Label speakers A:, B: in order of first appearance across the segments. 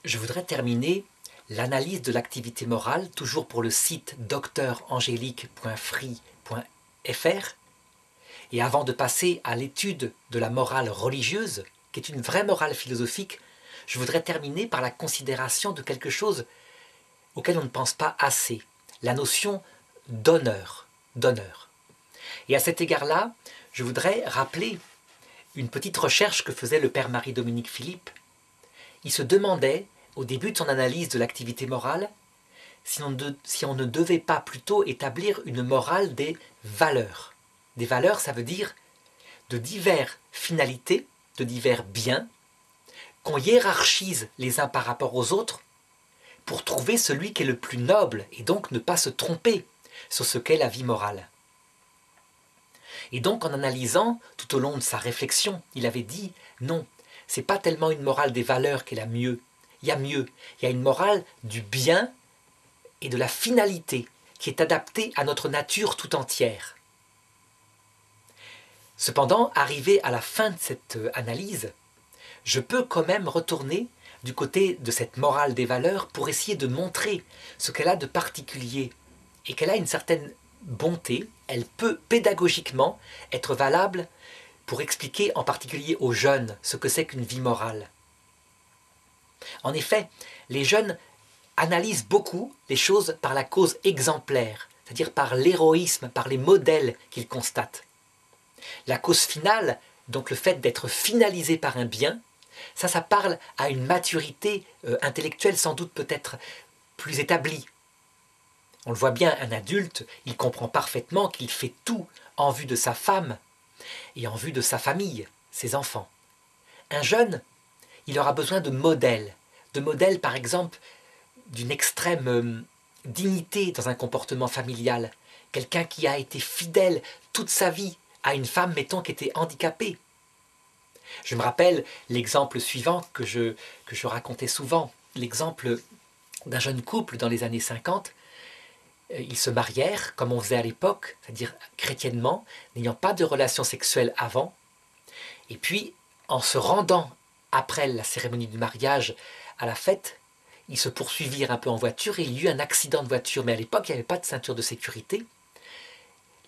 A: Je voudrais terminer l'analyse de l'activité morale, toujours pour le site drangelique.free.fr. Et avant de passer à l'étude de la morale religieuse, qui est une vraie morale philosophique, je voudrais terminer par la considération de quelque chose auquel on ne pense pas assez, la notion d'honneur. Et à cet égard-là, je voudrais rappeler une petite recherche que faisait le père Marie-Dominique Philippe. Il se demandait, au début de son analyse de l'activité morale, si on ne devait pas plutôt établir une morale des valeurs. Des valeurs, ça veut dire de diverses finalités, de divers biens, qu'on hiérarchise les uns par rapport aux autres pour trouver celui qui est le plus noble et donc ne pas se tromper sur ce qu'est la vie morale. Et donc en analysant tout au long de sa réflexion, il avait dit non, c'est pas tellement une morale des valeurs qui est la mieux. Il y a mieux. Il y a une morale du bien et de la finalité qui est adaptée à notre nature tout entière. Cependant, arrivé à la fin de cette analyse, je peux quand même retourner du côté de cette morale des valeurs pour essayer de montrer ce qu'elle a de particulier et qu'elle a une certaine bonté. Elle peut pédagogiquement être valable pour expliquer en particulier aux jeunes ce que c'est qu'une vie morale. En effet, les jeunes analysent beaucoup les choses par la cause exemplaire, c'est-à-dire par l'héroïsme, par les modèles qu'ils constatent. La cause finale, donc le fait d'être finalisé par un bien, ça parle à une maturité intellectuelle sans doute peut-être plus établie. On le voit bien, un adulte, il comprend parfaitement qu'il fait tout en vue de sa femme et en vue de sa famille, ses enfants. Un jeune, il aura besoin de modèles par exemple d'une extrême dignité dans un comportement familial, quelqu'un qui a été fidèle toute sa vie à une femme, mettons, qui était handicapée. Je me rappelle l'exemple suivant que je racontais souvent, l'exemple d'un jeune couple dans les années 50. Ils se marièrent, comme on faisait à l'époque, c'est-à-dire chrétiennement, n'ayant pas de relation sexuelle avant. Et puis, en se rendant après la cérémonie du mariage à la fête, ils se poursuivirent un peu en voiture et il y eut un accident de voiture. Mais à l'époque, il n'y avait pas de ceinture de sécurité.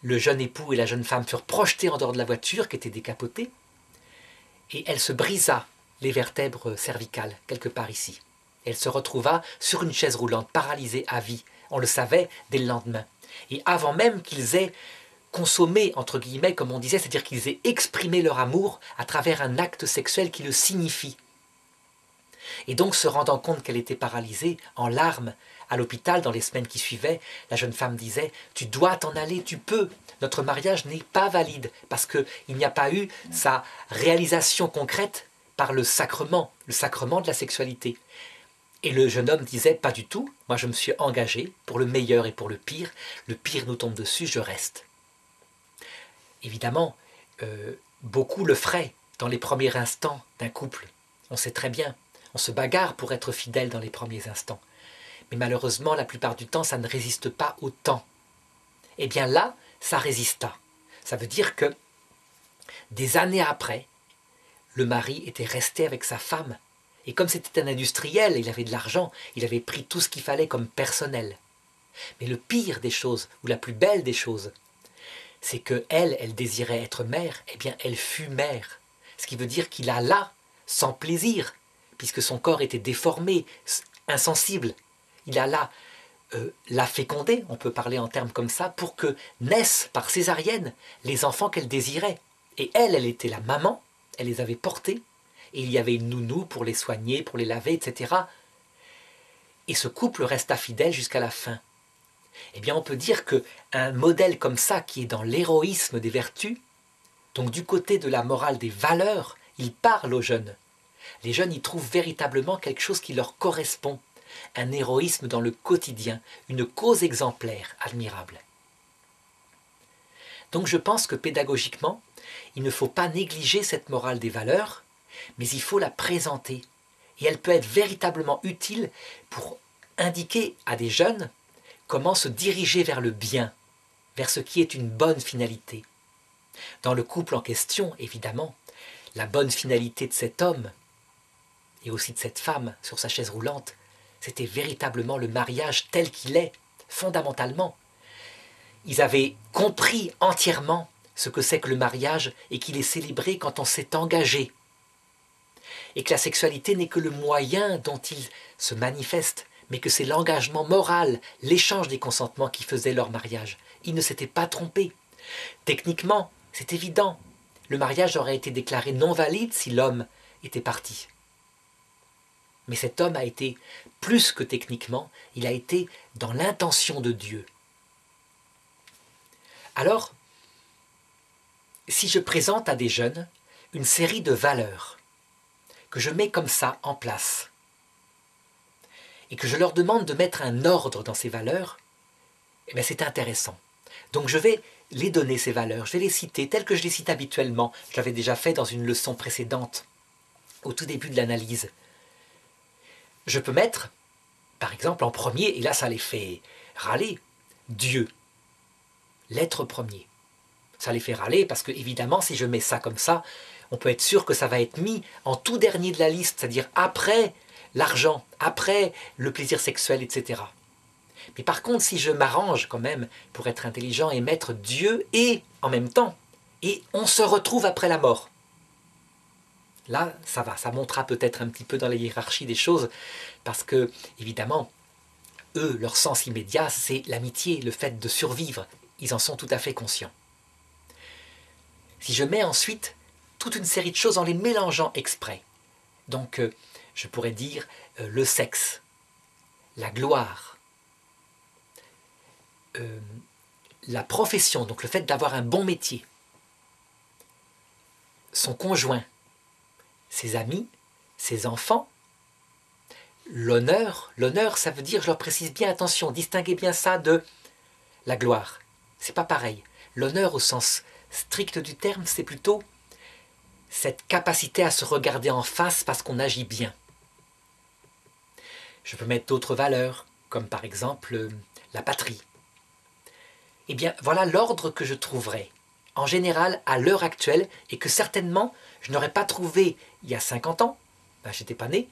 A: Le jeune époux et la jeune femme furent projetés en dehors de la voiture, qui était décapotée, et elle se brisa les vertèbres cervicales, quelque part ici. Elle se retrouva sur une chaise roulante, paralysée à vie. On le savait dès le lendemain. Et avant même qu'ils aient consommé, entre guillemets, comme on disait, c'est-à-dire qu'ils aient exprimé leur amour à travers un acte sexuel qui le signifie. Et donc, se rendant compte qu'elle était paralysée, en larmes, à l'hôpital, dans les semaines qui suivaient, la jeune femme disait « Tu dois t'en aller, tu peux. Notre mariage n'est pas valide parce qu'il n'y a pas eu sa réalisation concrète par le sacrement de la sexualité. » Et le jeune homme disait « Pas du tout, moi je me suis engagé pour le meilleur et pour le pire nous tombe dessus, je reste. » Évidemment, beaucoup le feraient dans les premiers instants d'un couple. On sait très bien, on se bagarre pour être fidèle dans les premiers instants. Mais malheureusement, la plupart du temps, ça ne résiste pas au temps. Eh bien là, ça résista. Ça veut dire que des années après, le mari était resté avec sa femme. Et comme c'était un industriel, il avait de l'argent, il avait pris tout ce qu'il fallait comme personnel. Mais le pire des choses, ou la plus belle des choses, c'est que elle désirait être mère, eh bien elle fut mère. Ce qui veut dire qu'il alla sans plaisir, puisque son corps était déformé, insensible. Il alla la féconder, on peut parler en termes comme ça, pour que naissent par césarienne les enfants qu'elle désirait. Et elle était la maman, elle les avait portés, et il y avait une nounou pour les soigner, pour les laver, etc. Et ce couple resta fidèle jusqu'à la fin. Eh bien, on peut dire qu'un modèle comme ça, qui est dans l'héroïsme des vertus, donc du côté de la morale des valeurs, il parle aux jeunes. Les jeunes y trouvent véritablement quelque chose qui leur correspond, un héroïsme dans le quotidien, une cause exemplaire, admirable. Donc je pense que pédagogiquement, il ne faut pas négliger cette morale des valeurs, mais il faut la présenter. Et elle peut être véritablement utile pour indiquer à des jeunes comment se diriger vers le bien, vers ce qui est une bonne finalité. Dans le couple en question, évidemment, la bonne finalité de cet homme et aussi de cette femme sur sa chaise roulante, c'était véritablement le mariage tel qu'il est, fondamentalement. Ils avaient compris entièrement ce que c'est que le mariage et qu'il est célébré quand on s'est engagé. Et que la sexualité n'est que le moyen dont il se manifeste, mais que c'est l'engagement moral, l'échange des consentements qui faisait leur mariage. Ils ne s'étaient pas trompés. Techniquement, c'est évident. Le mariage aurait été déclaré non valide si l'homme était parti. Mais cet homme a été, plus que techniquement, il a été dans l'intention de Dieu. Alors, si je présente à des jeunes une série de valeurs que je mets comme ça en place et que je leur demande de mettre un ordre dans ces valeurs, eh bien c'est intéressant. Donc je vais les donner ces valeurs, je vais les citer telles que je les cite habituellement. Je l'avais déjà fait dans une leçon précédente, au tout début de l'analyse. Je peux mettre, par exemple, en premier, et là ça les fait râler, Dieu, l'être premier. Ça les fait râler parce que, évidemment, si je mets ça comme ça, on peut être sûr que ça va être mis en tout dernier de la liste, c'est-à-dire après l'argent, après le plaisir sexuel, etc. Mais par contre, si je m'arrange quand même pour être intelligent et mettre Dieu et en même temps, et on se retrouve après la mort. Là, ça va, ça montera peut-être un petit peu dans la hiérarchie des choses, parce que, évidemment, eux, leur sens immédiat, c'est l'amitié, le fait de survivre. Ils en sont tout à fait conscients. Si je mets ensuite toute une série de choses en les mélangeant exprès, donc je pourrais dire le sexe, la gloire, la profession, donc le fait d'avoir un bon métier, son conjoint, ses amis, ses enfants, l'honneur, ça veut dire, je leur précise bien, attention, distinguez bien ça de la gloire. C'est pas pareil. L'honneur au sens strict du terme, c'est plutôt cette capacité à se regarder en face parce qu'on agit bien. Je peux mettre d'autres valeurs, comme par exemple la patrie. Eh bien, voilà l'ordre que je trouverai, en général, à l'heure actuelle, et que certainement, je n'aurais pas trouvé il y a 50 ans, ben, j'étais pas né,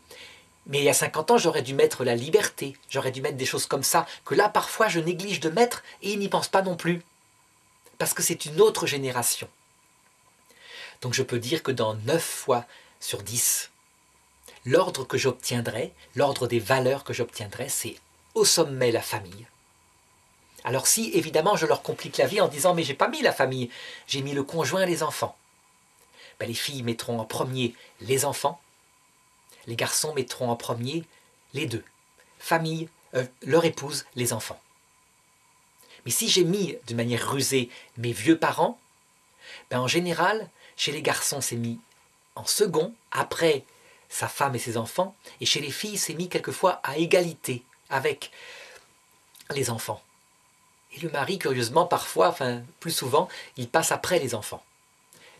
A: mais il y a 50 ans, j'aurais dû mettre la liberté, j'aurais dû mettre des choses comme ça, que là, parfois, je néglige de mettre, et ils n'y pensent pas non plus, parce que c'est une autre génération. Donc je peux dire que dans 9 fois sur 10, l'ordre que j'obtiendrai, l'ordre des valeurs que j'obtiendrai, c'est au sommet la famille. Alors si, évidemment, je leur complique la vie en disant « mais j'ai pas mis la famille, j'ai mis le conjoint et les enfants ». Ben, les filles mettront en premier les enfants, les garçons mettront en premier les deux. Famille, leur épouse, les enfants. Mais si j'ai mis de manière rusée mes vieux parents, ben, en général, chez les garçons, c'est mis en second, après sa femme et ses enfants, et chez les filles, c'est mis quelquefois à égalité avec les enfants. Et le mari, curieusement, parfois, enfin plus souvent, il passe après les enfants.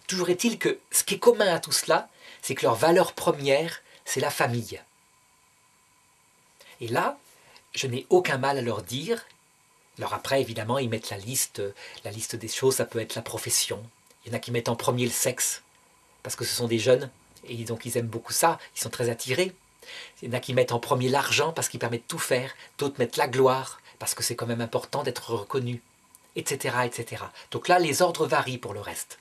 A: Toujours est-il que ce qui est commun à tout cela, c'est que leur valeur première, c'est la famille. Et là, je n'ai aucun mal à leur dire. Alors après, évidemment, ils mettent la liste des choses, ça peut être la profession. Il y en a qui mettent en premier le sexe, parce que ce sont des jeunes, et donc ils aiment beaucoup ça, ils sont très attirés. Il y en a qui mettent en premier l'argent, parce qu'il permet de tout faire. D'autres mettent la gloire, parce que c'est quand même important d'être reconnu, etc., etc. Donc là, les ordres varient pour le reste.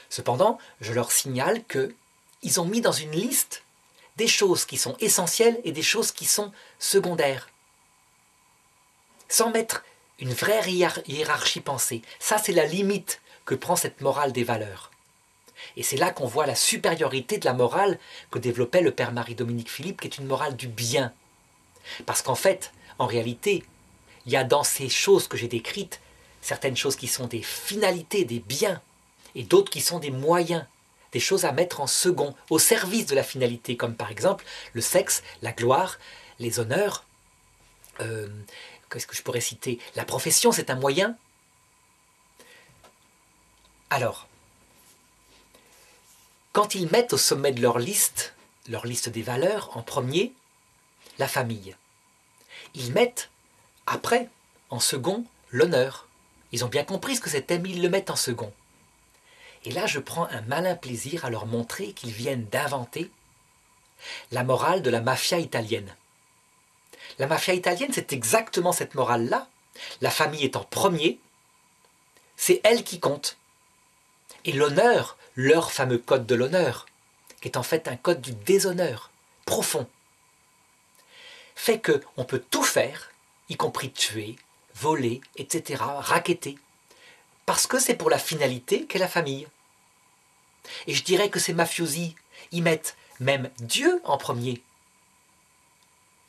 A: Cependant, je leur signale qu'ils ont mis dans une liste des choses qui sont essentielles et des choses qui sont secondaires. Sans mettre une vraie hiérarchie pensée. Ça, c'est la limite que prend cette morale des valeurs. Et c'est là qu'on voit la supériorité de la morale que développait le père Marie-Dominique Philippe, qui est une morale du bien. Parce qu'en fait, en réalité, il y a dans ces choses que j'ai décrites, certaines choses qui sont des finalités, des biens, et d'autres qui sont des moyens, des choses à mettre en second, au service de la finalité, comme par exemple le sexe, la gloire, les honneurs. Qu'est-ce que je pourrais citer? La profession, c'est un moyen. Alors, quand ils mettent au sommet de leur liste des valeurs, en premier, la famille. Ils mettent, après, en second, l'honneur. Ils ont bien compris ce que c'était, mais ils le mettent en second. Et là, je prends un malin plaisir à leur montrer qu'ils viennent d'inventer la morale de la mafia italienne. La mafia italienne, c'est exactement cette morale-là. La famille est en premier, c'est elle qui compte. Et l'honneur, leur fameux code de l'honneur, qui est en fait un code du déshonneur profond, fait qu'on peut tout faire, y compris tuer, voler, etc., racketter, parce que c'est pour la finalité qu'est la famille. Et je dirais que ces mafiosi, ils mettent même Dieu en premier.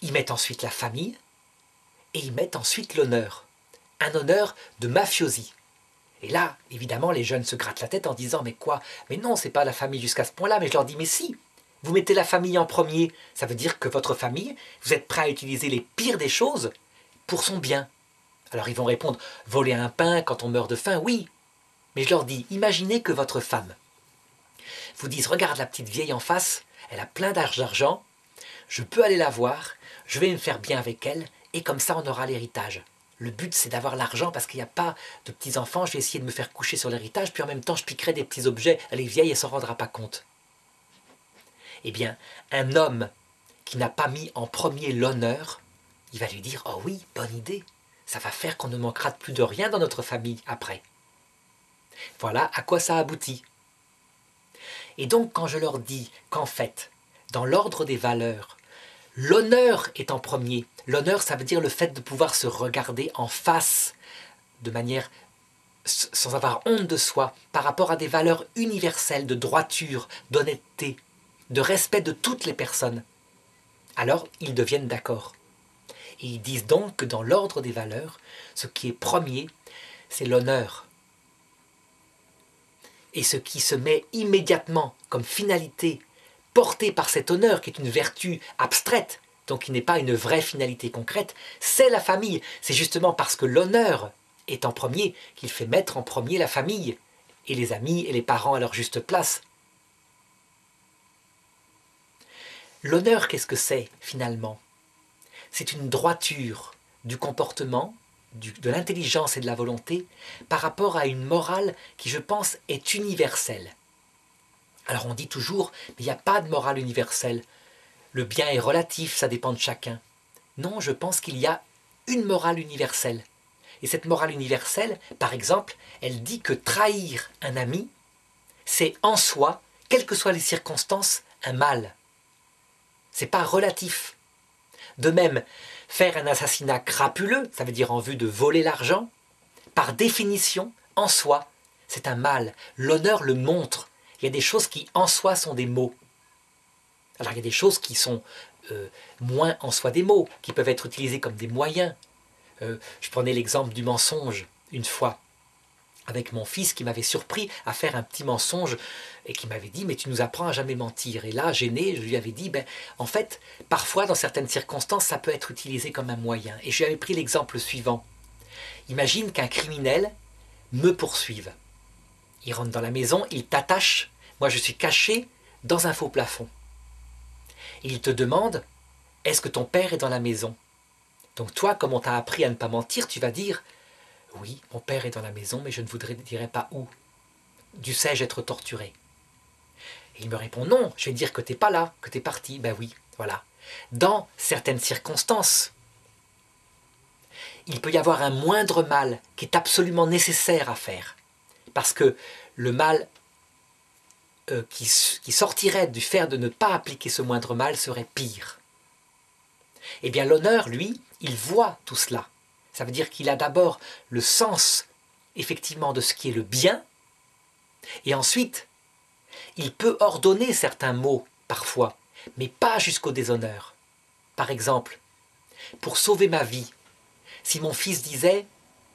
A: Ils mettent ensuite la famille, et ils mettent ensuite l'honneur. Un honneur de mafiosi. Et là, évidemment, les jeunes se grattent la tête en disant « Mais quoi? Mais non, c'est pas la famille jusqu'à ce point-là. » Mais je leur dis « Mais si, vous mettez la famille en premier, ça veut dire que votre famille, vous êtes prêt à utiliser les pires des choses pour son bien. » Alors ils vont répondre « Voler un pain quand on meurt de faim, oui. » Mais je leur dis « Imaginez que votre femme vous dise « Regarde la petite vieille en face, elle a plein d'argent, je peux aller la voir, je vais me faire bien avec elle, et comme ça on aura l'héritage. » Le but, c'est d'avoir l'argent parce qu'il n'y a pas de petits-enfants. Je vais essayer de me faire coucher sur l'héritage, puis en même temps, je piquerai des petits objets. Elle est vieille, elle ne s'en rendra pas compte. Eh bien, un homme qui n'a pas mis en premier l'honneur, il va lui dire « Oh oui, bonne idée. Ça va faire qu'on ne manquera plus de rien dans notre famille après. » Voilà à quoi ça aboutit. Et donc, quand je leur dis qu'en fait, dans l'ordre des valeurs, l'honneur est en premier. L'honneur, ça veut dire le fait de pouvoir se regarder en face de manière sans avoir honte de soi par rapport à des valeurs universelles de droiture, d'honnêteté, de respect de toutes les personnes. Alors, ils deviennent d'accord. Et ils disent donc que dans l'ordre des valeurs, ce qui est premier, c'est l'honneur. Et ce qui se met immédiatement comme finalité portée par cet honneur, qui est une vertu abstraite, donc qui n'est pas une vraie finalité concrète, c'est la famille. C'est justement parce que l'honneur est en premier qu'il fait mettre en premier la famille, et les amis et les parents à leur juste place. L'honneur, qu'est-ce que c'est finalement? C'est une droiture du comportement, de l'intelligence et de la volonté par rapport à une morale qui, je pense, est universelle. Alors on dit toujours, mais il n'y a pas de morale universelle. Le bien est relatif, ça dépend de chacun. Non, je pense qu'il y a une morale universelle. Et cette morale universelle, par exemple, elle dit que trahir un ami, c'est en soi, quelles que soient les circonstances, un mal. C'est pas relatif. De même, faire un assassinat crapuleux, ça veut dire en vue de voler l'argent, par définition, en soi, c'est un mal. L'honneur le montre. Il y a des choses qui, en soi, sont des maux. Alors, il y a des choses qui sont moins en soi des mots, qui peuvent être utilisés comme des moyens. Je prenais l'exemple du mensonge, une fois, avec mon fils qui m'avait surpris à faire un petit mensonge et qui m'avait dit « mais tu nous apprends à jamais mentir ». Et là, gêné, je lui avais dit « en fait, parfois, dans certaines circonstances, ça peut être utilisé comme un moyen ». Et je lui avais pris l'exemple suivant. Imagine qu'un criminel me poursuive. Il rentre dans la maison, il t'attache, moi je suis caché dans un faux plafond. Et il te demande « est-ce que ton père est dans la maison ?» Donc toi, comme on t'a appris à ne pas mentir, tu vas dire « oui, mon père est dans la maison, mais je ne dirais pas où. Dussé-je être torturé ?» Et il me répond « non, je vais dire que tu n'es pas là, que tu es parti. » Ben oui, voilà. Dans certaines circonstances, il peut y avoir un moindre mal qui est absolument nécessaire à faire. Parce que le mal qui sortirait du fait de ne pas appliquer ce moindre mal serait pire. Eh bien l'honneur, lui, il voit tout cela. Ça veut dire qu'il a d'abord le sens, effectivement, de ce qui est le bien, et ensuite, il peut ordonner certains mots, parfois, mais pas jusqu'au déshonneur. Par exemple, pour sauver ma vie, si mon fils disait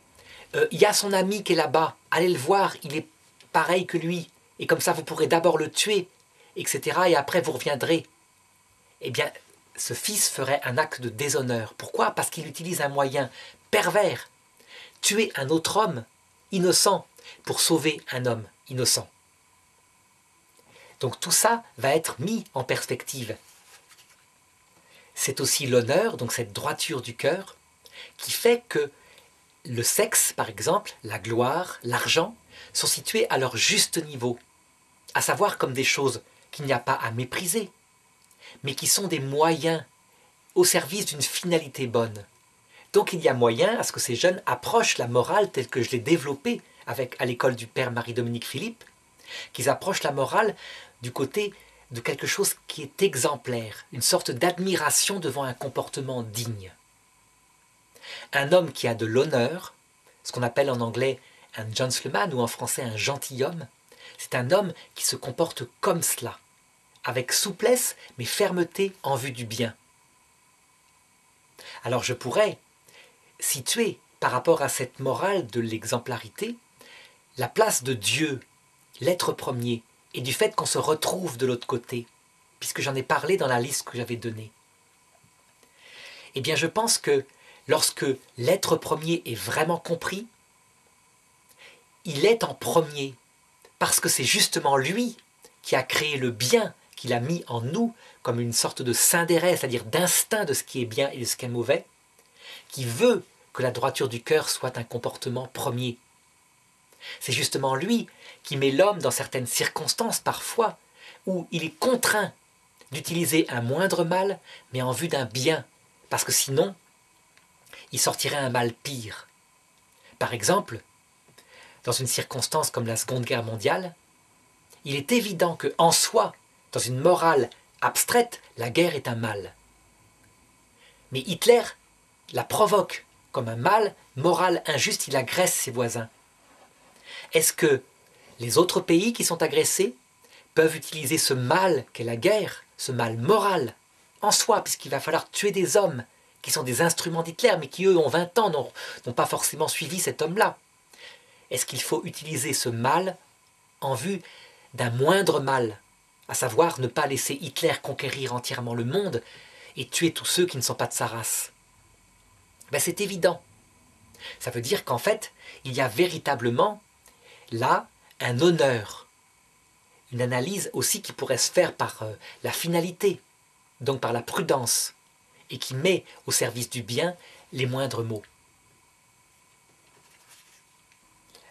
A: « il y a son ami qui est là-bas, allez le voir, il est pareil que lui, et comme ça vous pourrez d'abord le tuer, etc. et après vous reviendrez », eh bien, ce fils ferait un acte de déshonneur. Pourquoi? Parce qu'il utilise un moyen pervers, tuer un autre homme innocent pour sauver un homme innocent. Donc tout ça va être mis en perspective. C'est aussi l'honneur, donc cette droiture du cœur, qui fait que le sexe, par exemple, la gloire, l'argent, sont situés à leur juste niveau, à savoir comme des choses qu'il n'y a pas à mépriser, mais qui sont des moyens au service d'une finalité bonne. Donc il y a moyen à ce que ces jeunes approchent la morale telle que je l'ai développée à l'école du père Marie-Dominique Philippe, qu'ils approchent la morale du côté de quelque chose qui est exemplaire, une sorte d'admiration devant un comportement digne. Un homme qui a de l'honneur, ce qu'on appelle en anglais un gentleman ou en français un gentilhomme, c'est un homme qui se comporte comme cela, avec souplesse mais fermeté en vue du bien. Alors je pourrais situer par rapport à cette morale de l'exemplarité la place de Dieu, l'être premier, et du fait qu'on se retrouve de l'autre côté, puisque j'en ai parlé dans la liste que j'avais donnée. Eh bien je pense que lorsque l'être premier est vraiment compris, il est en premier, parce que c'est justement lui qui a créé le bien, qu'il a mis en nous comme une sorte de syndérèse, c'est-à-dire d'instinct de ce qui est bien et de ce qui est mauvais, qui veut que la droiture du cœur soit un comportement premier. C'est justement lui qui met l'homme dans certaines circonstances parfois où il est contraint d'utiliser un moindre mal, mais en vue d'un bien, parce que sinon, il sortirait un mal pire. Par exemple, dans une circonstance comme la Seconde Guerre mondiale, il est évident qu'en soi, dans une morale abstraite, la guerre est un mal. Mais Hitler la provoque comme un mal moral injuste, il agresse ses voisins. Est-ce que les autres pays qui sont agressés peuvent utiliser ce mal qu'est la guerre, ce mal moral, en soi, puisqu'il va falloir tuer des hommes qui sont des instruments d'Hitler, mais qui eux ont 20 ans, n'ont pas forcément suivi cet homme-là? Est-ce qu'il faut utiliser ce mal en vue d'un moindre mal, à savoir ne pas laisser Hitler conquérir entièrement le monde et tuer tous ceux qui ne sont pas de sa race? Ben, c'est évident. Ça veut dire qu'en fait, il y a véritablement là un honneur, une analyse aussi qui pourrait se faire par la finalité, donc par la prudence, et qui met au service du bien les moindres maux.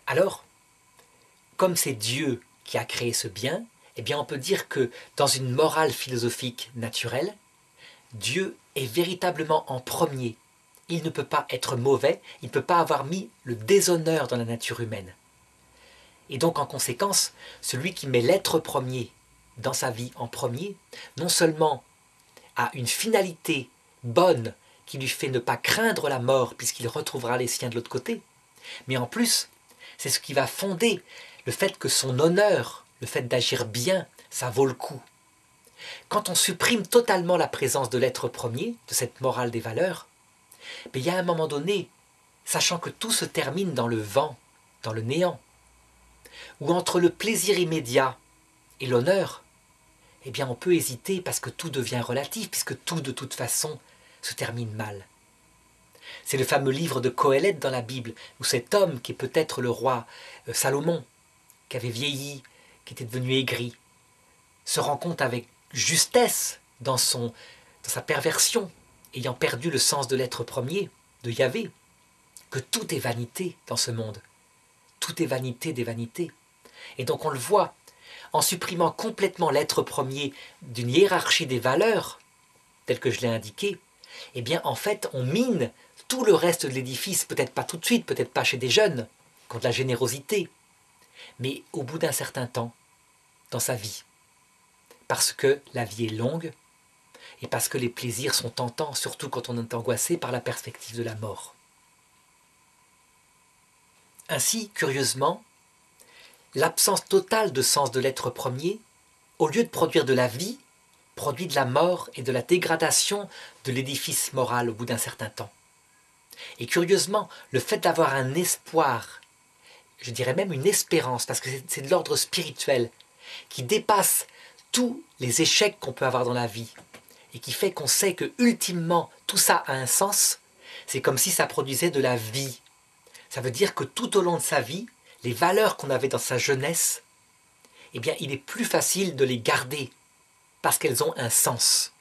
A: Alors, comme c'est Dieu qui a créé ce bien, eh bien on peut dire que dans une morale philosophique naturelle, Dieu est véritablement en premier. Il ne peut pas être mauvais, il ne peut pas avoir mis le déshonneur dans la nature humaine. Et donc en conséquence, celui qui met l'être premier dans sa vie en premier, non seulement a une finalité bonne qui lui fait ne pas craindre la mort puisqu'il retrouvera les siens de l'autre côté, mais en plus, c'est ce qui va fonder le fait que son honneur, le fait d'agir bien, ça vaut le coup. Quand on supprime totalement la présence de l'être premier, de cette morale des valeurs, mais il y a un moment donné, sachant que tout se termine dans le vent, dans le néant, ou entre le plaisir immédiat et l'honneur, eh bien on peut hésiter parce que tout devient relatif, puisque tout de toute façon se termine mal. C'est le fameux livre de Qoéleth dans la Bible, où cet homme qui est peut-être le roi Salomon, qui avait vieilli, qui était devenu aigri, se rend compte avec justesse dans sa perversion, ayant perdu le sens de l'être premier, de Yahvé, que tout est vanité dans ce monde. Tout est vanité des vanités. Et donc on le voit, en supprimant complètement l'être premier d'une hiérarchie des valeurs, telle que je l'ai indiqué, eh bien en fait on mine tout le reste de l'édifice, peut-être pas tout de suite, peut-être pas chez des jeunes, qui ont de la générosité, mais au bout d'un certain temps, dans sa vie. Parce que la vie est longue, et parce que les plaisirs sont tentants, surtout quand on est angoissé par la perspective de la mort. Ainsi, curieusement, l'absence totale de sens de l'être premier, au lieu de produire de la vie, produit de la mort et de la dégradation de l'édifice moral au bout d'un certain temps. Et curieusement, le fait d'avoir un espoir, je dirais même une espérance, parce que c'est de l'ordre spirituel, qui dépasse tous les échecs qu'on peut avoir dans la vie, et qui fait qu'on sait que ultimement tout ça a un sens, c'est comme si ça produisait de la vie. Ça veut dire que tout au long de sa vie, les valeurs qu'on avait dans sa jeunesse, eh bien il est plus facile de les garder, parce qu'elles ont un sens.